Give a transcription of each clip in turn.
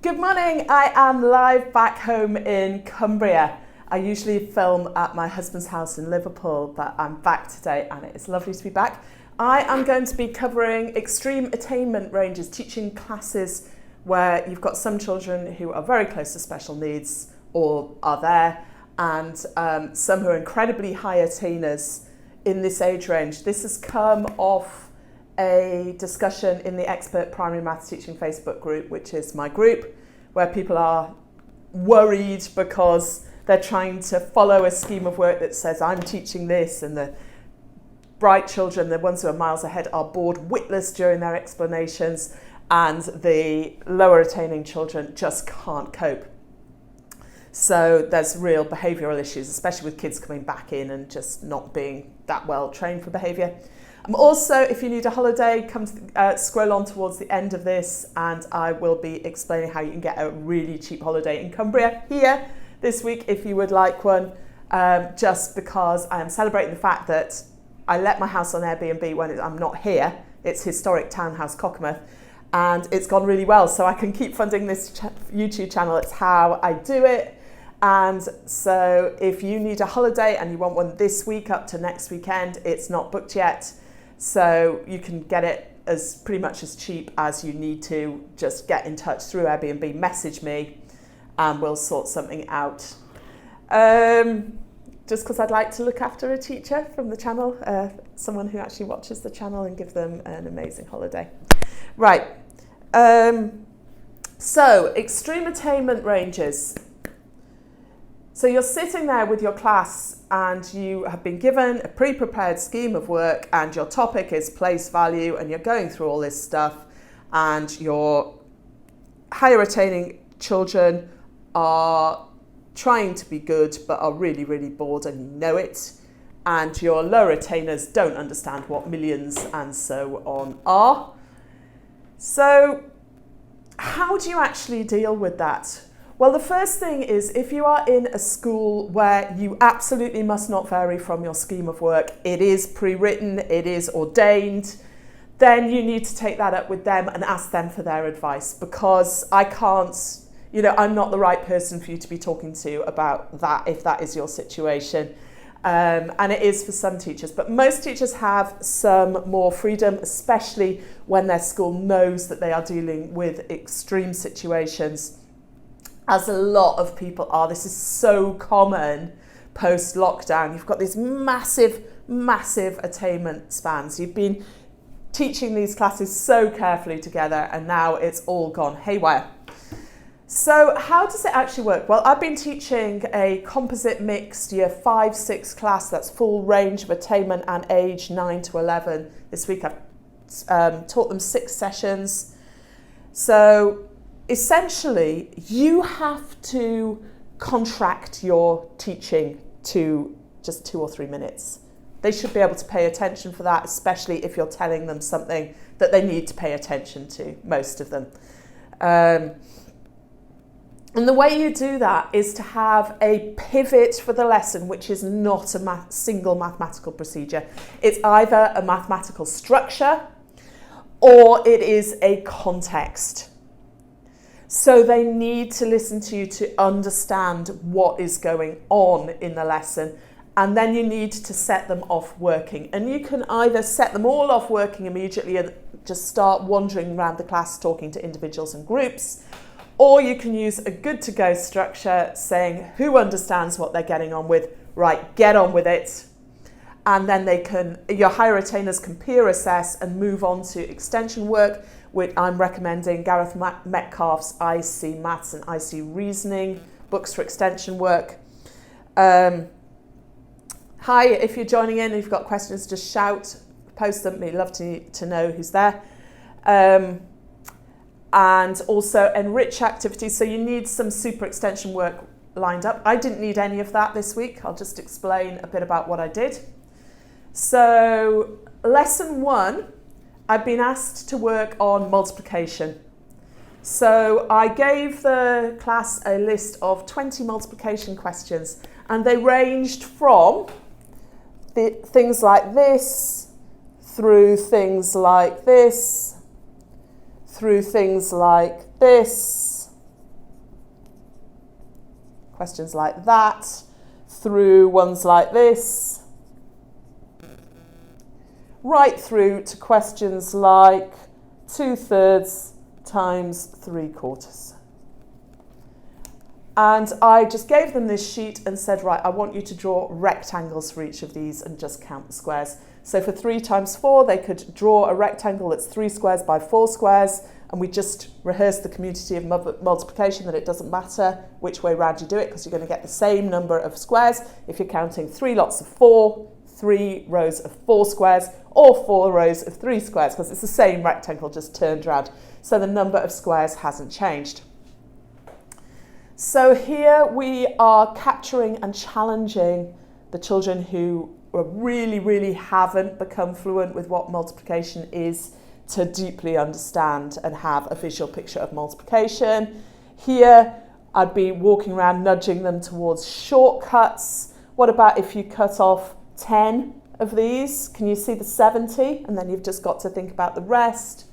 Good morning, I am live back home in Cumbria. I usually film at my husband's house in Liverpool, but I'm back today and it's lovely to be back. I am going to be covering extreme attainment ranges, teaching classes where you've got some children who are very close to special needs or are there, and some who are incredibly high attainers in this age range. This has come off a discussion in the Expert Primary Maths Teaching Facebook group, which is my group, where people are worried because they're trying to follow a scheme of work that says I'm teaching this, and the bright children, the ones who are miles ahead, are bored witless during their explanations, and the lower attaining children just can't cope. So there's real behavioural issues, especially with kids coming back in and just not being that well trained for behaviour. Also, if you need a holiday, scroll on towards the end of this and I will be explaining how you can get a really cheap holiday in Cumbria here this week if you would like one, just because I am celebrating the fact that I let my house on Airbnb when I'm not here. It's historic Townhouse, Cockermouth, and it's gone really well, so I can keep funding this YouTube channel. It's how I do it. And so if you need a holiday and you want one this week up to next weekend, it's not booked yet. So you can get it as pretty much as cheap as you need to. Just get in touch through Airbnb, message me, and we'll sort something out. Just because I'd like to look after a teacher from the channel, someone who actually watches the channel, and give them an amazing holiday. Right, so extreme attainment ranges. So you're sitting there with your class and you have been given a pre-prepared scheme of work and your topic is place value, and you're going through all this stuff, and your higher attaining children are trying to be good but are really, really bored, and you know it, and your lower attainers don't understand what millions and so on are. So how do you actually deal with that? Well, the first thing is, if you are in a school where you absolutely must not vary from your scheme of work, it is pre-written, it is ordained, then you need to take that up with them and ask them for their advice, because I can't, I'm not the right person for you to be talking to about that if that is your situation. And it is for some teachers, but most teachers have some more freedom, especially when their school knows that they are dealing with extreme situations, as a lot of people are. This is so common post-lockdown. You've got these massive, massive attainment spans. You've been teaching these classes so carefully together, and now it's all gone haywire. So how does it actually work? Well, I've been teaching a composite mixed year 5-6 class that's full range of attainment and age 9 to 11. This week I've taught them 6 sessions. So essentially, you have to contract your teaching to just 2 or 3 minutes. They should be able to pay attention for that, especially if you're telling them something that they need to pay attention to, most of them. And the way you do that is to have a pivot for the lesson, which is not a single mathematical procedure. It's either a mathematical structure or it is a context. So they need to listen to you to understand what is going on in the lesson, and then you need to set them off working. And you can either set them all off working immediately and just start wandering around the class talking to individuals and groups, or you can use a good to go structure saying who understands what they're getting on with, right, get on with it. And then your higher attainers can peer assess and move on to extension work, which I'm recommending Gareth Metcalf's IC Maths and IC Reasoning books for extension work. Hi, if you're joining in and you've got questions, just shout, post them. We'd love to know who's there. And also enrich activities. So you need some super extension work lined up. I didn't need any of that this week. I'll just explain a bit about what I did. So lesson 1, I've been asked to work on multiplication. So I gave the class a list of 20 multiplication questions, and they ranged from things like this, through things like this, through things like this, questions like that, through ones like this, right through to questions like 2/3 times 3/4. And I just gave them this sheet and said, right, I want you to draw rectangles for each of these and just count the squares. So for 3 times 4, they could draw a rectangle that's 3 squares by 4 squares, and we just rehearsed the commutative of multiplication, that it doesn't matter which way round you do it, because you're going to get the same number of squares if you're counting 3 lots of 4, 3 rows of 4 squares, or 4 rows of 3 squares, because it's the same rectangle just turned round. So the number of squares hasn't changed. So here we are capturing and challenging the children who really haven't become fluent with what multiplication is to deeply understand and have a visual picture of multiplication. Here I'd be walking around nudging them towards shortcuts. What about if you cut off 10 of these? Can you see the 70? And then you've just got to think about the rest.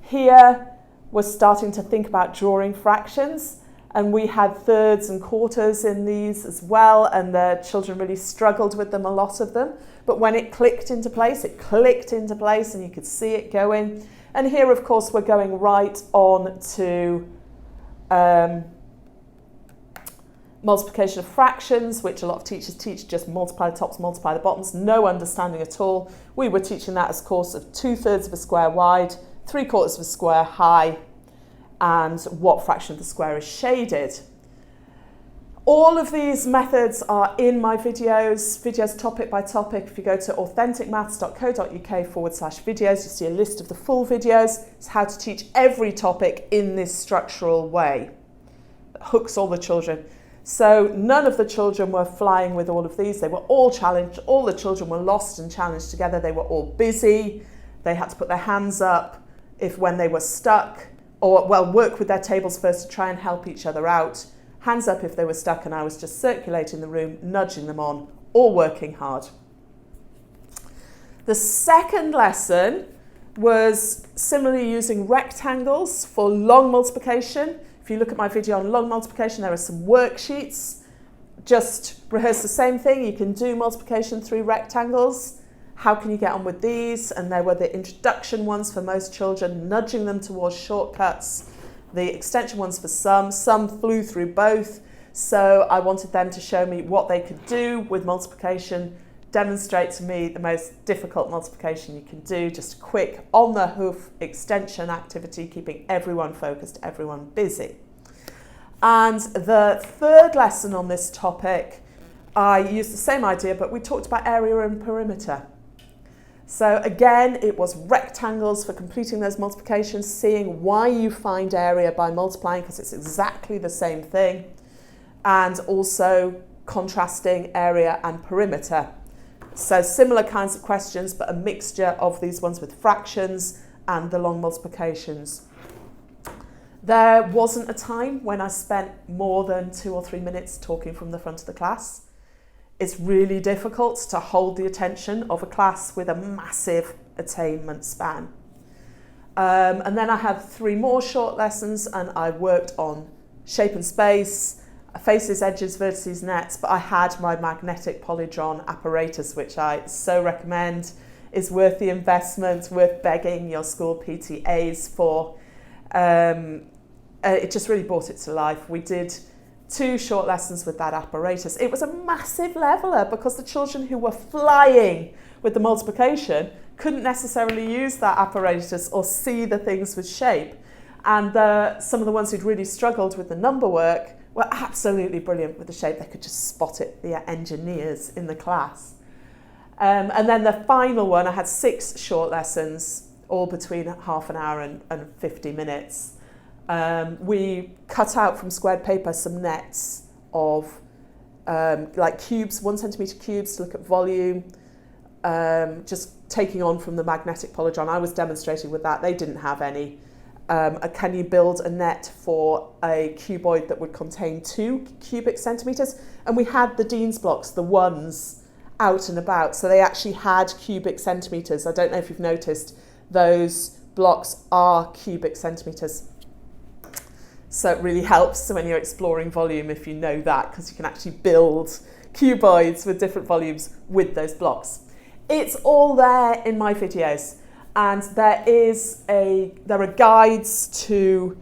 Here we're starting to think about drawing fractions. And we had thirds and quarters in these as well, and the children really struggled with them, a lot of them. But when it clicked into place, and you could see it going. And here, of course, we're going right on to multiplication of fractions, which a lot of teachers teach, just multiply the tops, multiply the bottoms, no understanding at all. We were teaching that as a course of 2/3 of a square wide, 3/4 of a square high, and what fraction of the square is shaded. All of these methods are in my videos topic by topic. If you go to authenticmaths.co.uk/videos, you see a list of the full videos. It's how to teach every topic in this structural way that hooks all the children. So none of the children were flying with all of these. They were all challenged. All the children were lost and challenged together. They were all busy. They had to put their hands up when they were stuck, or work with their tables first to try and help each other out. Hands up if they were stuck, and I was just circulating the room, nudging them on, all working hard. The second lesson was similarly using rectangles for long multiplication. If you look at my video on long multiplication, there are some worksheets. Just rehearse the same thing. You can do multiplication through rectangles. How can you get on with these? And there were the introduction ones for most children, nudging them towards shortcuts. The extension ones for some flew through both. So I wanted them to show me what they could do with multiplication, demonstrate to me the most difficult multiplication you can do, just a quick on the hoof extension activity, keeping everyone focused, everyone busy. And the third lesson on this topic, I used the same idea, but we talked about area and perimeter. So again, it was rectangles for completing those multiplications, seeing why you find area by multiplying, because it's exactly the same thing, and also contrasting area and perimeter. So similar kinds of questions, but a mixture of these ones with fractions and the long multiplications. There wasn't a time when I spent more than 2 or 3 minutes talking from the front of the class. It's really difficult to hold the attention of a class with a massive attainment span. And then I had 3 more short lessons, and I worked on shape and space, faces, edges, vertices, nets, but I had my magnetic polydron apparatus, which I so recommend, is worth the investment, worth begging your school PTAs for. It just really brought it to life. We did 2 short lessons with that apparatus. It was a massive leveller because the children who were flying with the multiplication couldn't necessarily use that apparatus or see the things with shape. And some of the ones who'd really struggled with the number work were absolutely brilliant with the shape. They could just spot it, the engineers in the class. And then the final one, I had 6 short lessons, all between half an hour and 50 minutes. We cut out from squared paper some nets of like cubes, 1 centimetre cubes to look at volume, just taking on from the magnetic polydron. I was demonstrating with that. They didn't have any. Can you build a net for a cuboid that would contain 2 cubic centimetres? And we had the Dean's blocks, the ones, out and about. So they actually had cubic centimetres. I don't know if you've noticed, those blocks are cubic centimetres. So it really helps when you're exploring volume if you know that, because you can actually build cuboids with different volumes with those blocks. It's all there in my videos, and there are guides to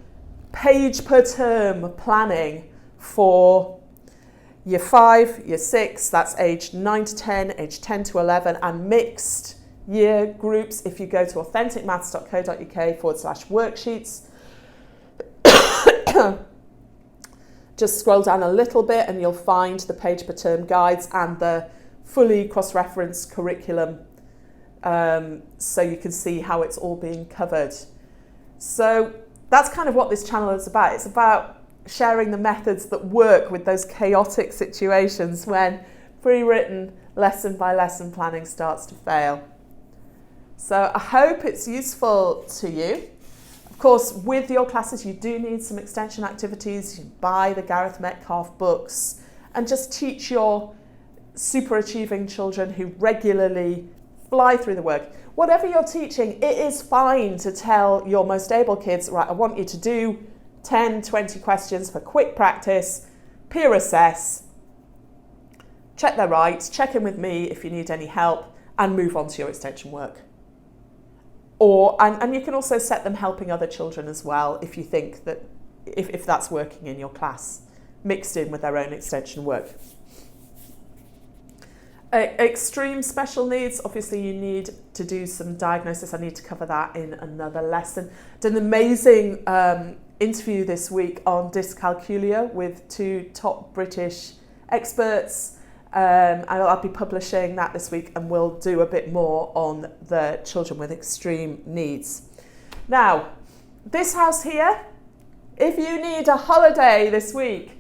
page per term planning for year 5, year 6, that's age 9 to 10, age 10 to 11, and mixed year groups. If you go to authenticmaths.co.uk/worksheets, just scroll down a little bit and you'll find the page per term guides and the fully cross-referenced curriculum, so you can see how it's all being covered. So that's kind of what this channel is about. It's about sharing the methods that work with those chaotic situations when pre-written lesson by lesson planning starts to fail. So I hope it's useful to you. Of course, with your classes, you do need some extension activities. You buy the Gareth Metcalfe books and just teach your super achieving children who regularly fly through the work. Whatever you're teaching, it is fine to tell your most able kids, right, I want you to do 10, 20 questions for quick practice, peer assess, check they're right, check in with me if you need any help, and move on to your extension work. And you can also set them helping other children as well if you think that if that's working in your class, mixed in with their own extension work. Extreme special needs, obviously you need to do some diagnosis. I need to cover that in another lesson. Did an amazing interview this week on dyscalculia with 2 top British experts. I'll be publishing that this week, and we'll do a bit more on the children with extreme needs. Now, this house here, if you need a holiday this week,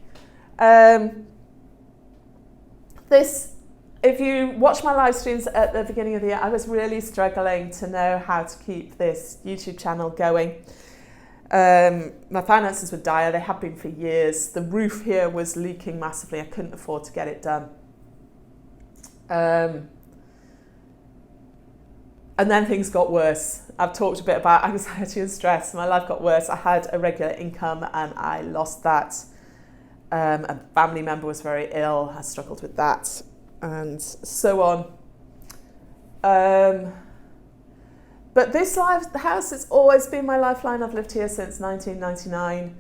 if you watch my live streams at the beginning of the year, I was really struggling to know how to keep this YouTube channel going. My finances were dire, they have been for years. The roof here was leaking massively, I couldn't afford to get it done. And then things got worse. I've talked a bit about anxiety and stress. My life got worse. I had a regular income and I lost that. A family member was very ill. I struggled with that, and so on. But this house has always been my lifeline. I've lived here since 1999.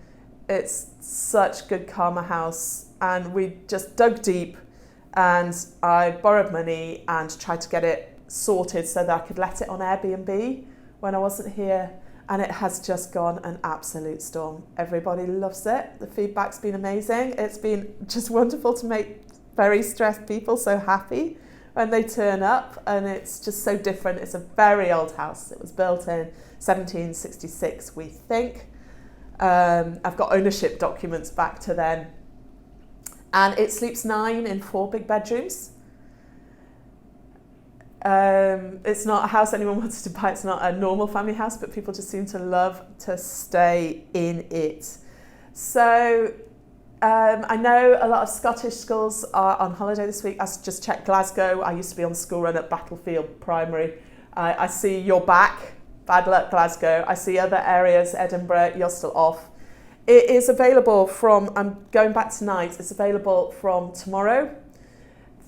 It's such good karma house, and we just dug deep, and I borrowed money and tried to get it sorted so that I could let it on Airbnb when I wasn't here, and it has just gone an absolute storm. Everybody loves it. The feedback's been amazing. It's been just wonderful to make very stressed people so happy when they turn up, and it's just so different. It's a very old house. It was built in 1766, we think. I've got ownership documents back to then. And it sleeps 9 in 4 big bedrooms. It's not a house anyone wants to buy. It's not a normal family house, but people just seem to love to stay in it. So I know a lot of Scottish schools are on holiday this week. I just checked Glasgow. I used to be on the school run at Battlefield Primary. I see you're back. Bad luck, Glasgow. I see other areas, Edinburgh, you're still off. It is available from, I'm going back tonight, it's available from tomorrow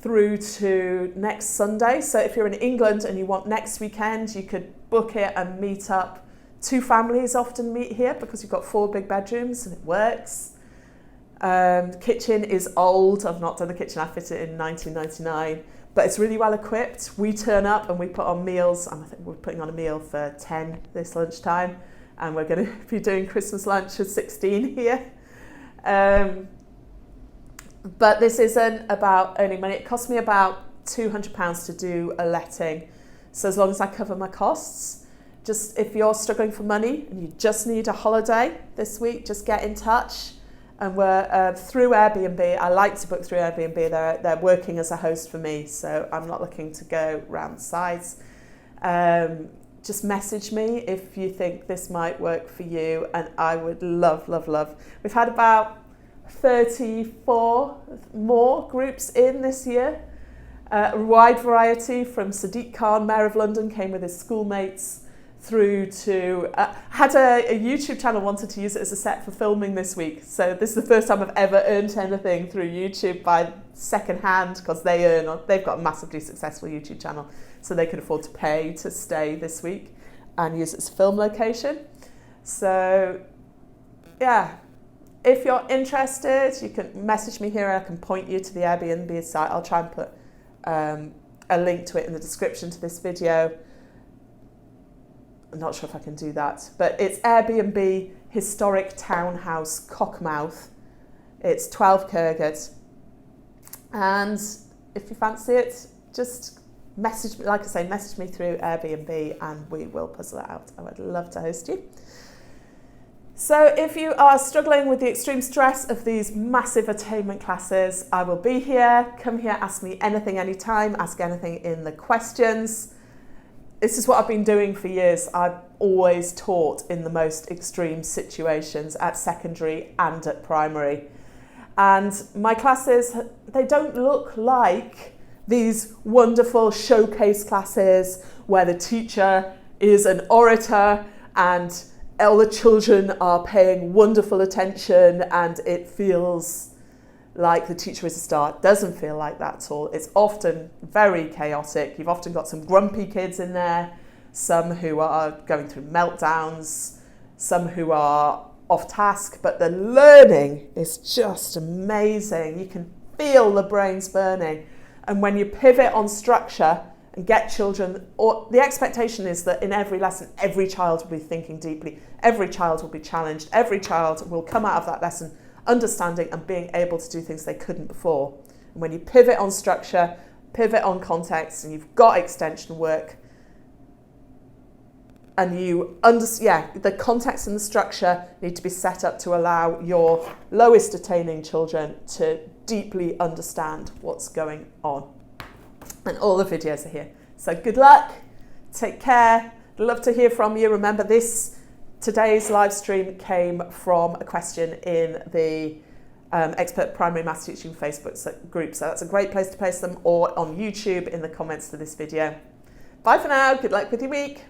through to next Sunday. So if you're in England and you want next weekend, you could book it and meet up. 2 families often meet here because you've got 4 big bedrooms and it works. The kitchen is old. I've not done the kitchen. I fit it in 1999, but it's really well equipped. We turn up and we put on meals. And I think we're putting on a meal for 10 this lunchtime, and we're going to be doing Christmas lunch for 16 here. But this isn't about earning money. It cost me about £200 to do a letting. So as long as I cover my costs, just if you're struggling for money and you just need a holiday this week, just get in touch. And we're through Airbnb. I like to book through Airbnb. They're working as a host for me, so I'm not looking to go round the sides. Just message me if you think this might work for you, and I would love, love, love. We've had about 34 more groups in this year. A wide variety from Sadiq Khan, Mayor of London, came with his schoolmates, through to, had a YouTube channel, wanted to use it as a set for filming this week. So this is the first time I've ever earned anything through YouTube by second hand, because they've got a massively successful YouTube channel. So they could afford to pay to stay this week and use it as a film location. So yeah, if you're interested, you can message me here. I can point you to the Airbnb site. I'll try and put a link to it in the description to this video. I'm not sure if I can do that, but it's Airbnb Historic Townhouse Cockermouth. It's 12 Kirgate. And if you fancy it, just message me, like I say, message me through Airbnb and we will puzzle it out. I would love to host you. So if you are struggling with the extreme stress of these massive attainment classes, I will be here. Come here, ask me anything, anytime, ask anything in the questions. This is what I've been doing for years. I've always taught in the most extreme situations at secondary and at primary. And my classes, they don't look like these wonderful showcase classes where the teacher is an orator and all the children are paying wonderful attention and it feels like the teacher is a star. It doesn't feel like that at all. It's often very chaotic. You've often got some grumpy kids in there, some who are going through meltdowns, some who are off task, but the learning is just amazing. You can feel the brains burning. And when you pivot on structure and get children, or the expectation is that in every lesson, every child will be thinking deeply, every child will be challenged, every child will come out of that lesson understanding and being able to do things they couldn't before. And when you pivot on structure, pivot on context, and you've got extension work, and the context and the structure need to be set up to allow your lowest attaining children to deeply understand what's going on. And all the videos are here. So good luck, take care, love to hear from you. Remember, today's live stream came from a question in the Expert Primary Maths Teaching Facebook group. So that's a great place to place them, or on YouTube in the comments to this video. Bye for now, good luck with your week.